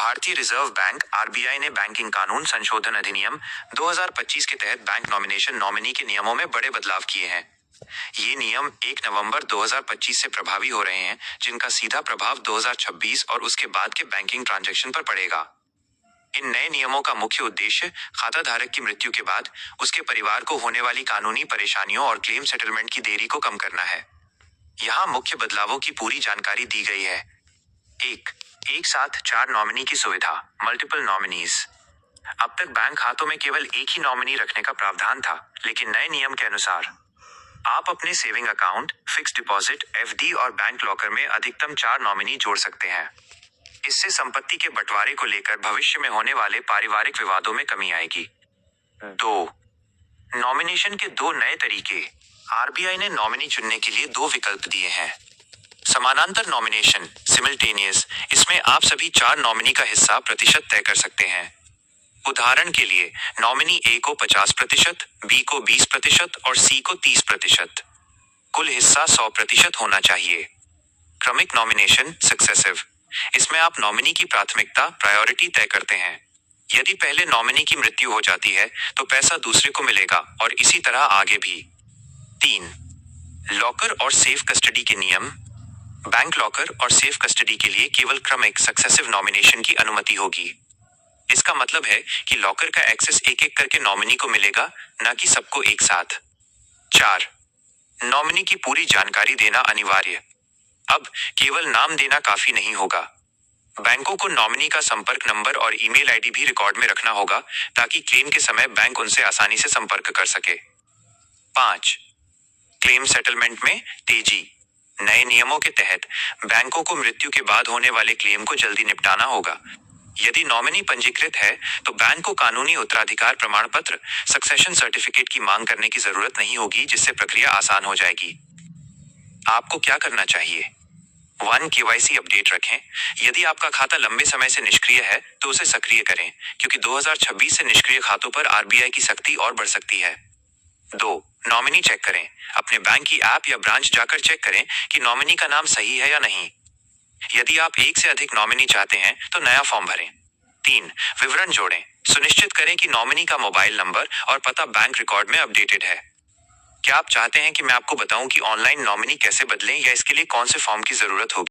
भारतीय reserve bank RBI ने banking कानून संशोधन अधिनियम 2025 के तहत बैंक नॉमिनेशन नॉमिनी के नियमों में बड़े बदलाव किए हैं। ये नियम 1 नवंबर 2025 से प्रभावी हो रहे हैं, जिनका सीधा प्रभाव 2026 और उसके बाद के बैंकिंग ट्रांजैक्शन पर पड़ेगा। इन नए नियमों का मुख्य उद्देश्य खाता धारक की मृत्यु के बाद उसके परिवार को होने वाली कानूनी परेशानियों और क्लेम सेटलमेंट की देरी को कम करना है। यहाँ मुख्य बदलावों की पूरी जानकारी दी गई है। एक साथ 4 नॉमिनी की सुविधा, मल्टीपल नॉमिनीज। अब तक बैंक खातों में केवल एक ही नॉमिनी रखने का प्रावधान था, लेकिन नए नियम के अनुसार आप अपने saving account, fix deposit, FD और बैंक लॉकर में अधिकतम 4 नॉमिनी जोड़ सकते हैं। इससे संपत्ति के बंटवारे को लेकर भविष्य में होने वाले पारिवारिक विवादों में कमी आएगी। 2. नॉमिनेशन के 2 नए तरीके। आरबीआई ने नॉमिनी चुनने के लिए 2 विकल्प दिए हैं। समानांतर नॉमिनेशन, सिमिल्टेनियस। इसमें आप सभी 4 नॉमिनी का हिस्सा प्रतिशत तय कर सकते हैं। उदाहरण के लिए, नॉमिनी ए को 50%, बी को 20% और सी को 30%। कुल हिस्सा 100% होना चाहिए। क्रमिक नॉमिनेशन, सक्सेसिव। इसमें आप नॉमिनी की प्राथमिकता, प्रायोरिटी तय करते हैं। यदि पहले नॉमिनी की मृत्यु हो जाती है तो पैसा दूसरे को मिलेगा और इसी तरह आगे भी। 3. लॉकर और सेफ कस्टडी के नियम। बैंक लॉकर और सेफ कस्टडी के लिए केवल क्रमिक सक्सेसिव नॉमिनेशन की अनुमति होगी। इसका मतलब है कि लॉकर का एक्सेस एक एक करके नॉमिनी को मिलेगा, न कि सबको एक साथ। 4. नॉमिनी की पूरी जानकारी देना अनिवार्य। अब केवल नाम देना काफी नहीं होगा। बैंकों को नॉमिनी का संपर्क नंबर और ईमेल आईडी भी रिकॉर्ड में रखना होगा, ताकि क्लेम के समय बैंक उनसे आसानी से संपर्क कर सके। 5. क्लेम सेटलमेंट में तेजी। नए नियमों के तहत बैंकों को मृत्यु के बाद होने वाले क्लेम को जल्दी निपटाना होगा। यदि नॉमिनी पंजीकृत है तो बैंक को कानूनी उत्तराधिकार प्रमाण पत्र, सक्सेशन सर्टिफिकेट की मांग करने की जरूरत नहीं होगी, जिससे प्रक्रिया आसान हो जाएगी। आपको क्या करना चाहिए? 1. केवाईसी अपडेट रखें। यदि आपका खाता लंबे समय से निष्क्रिय है तो उसे सक्रिय करें, क्योंकि 2026 से निष्क्रिय खातों पर आरबीआई की सख्ती और बढ़ सकती है। 2. नॉमिनी चेक करें। अपने बैंक की ऐप या ब्रांच जाकर चेक करें कि नॉमिनी का नाम सही है या नहीं। यदि आप एक से अधिक नॉमिनी चाहते हैं तो नया फॉर्म भरें। 3. विवरण जोड़ें। सुनिश्चित करें कि नॉमिनी का मोबाइल नंबर और पता बैंक रिकॉर्ड में अपडेटेड है। क्या आप चाहते हैं कि मैं आपको बताऊं कि ऑनलाइन नॉमिनी कैसे बदलें या इसके लिए कौन से फॉर्म की जरूरत होगी?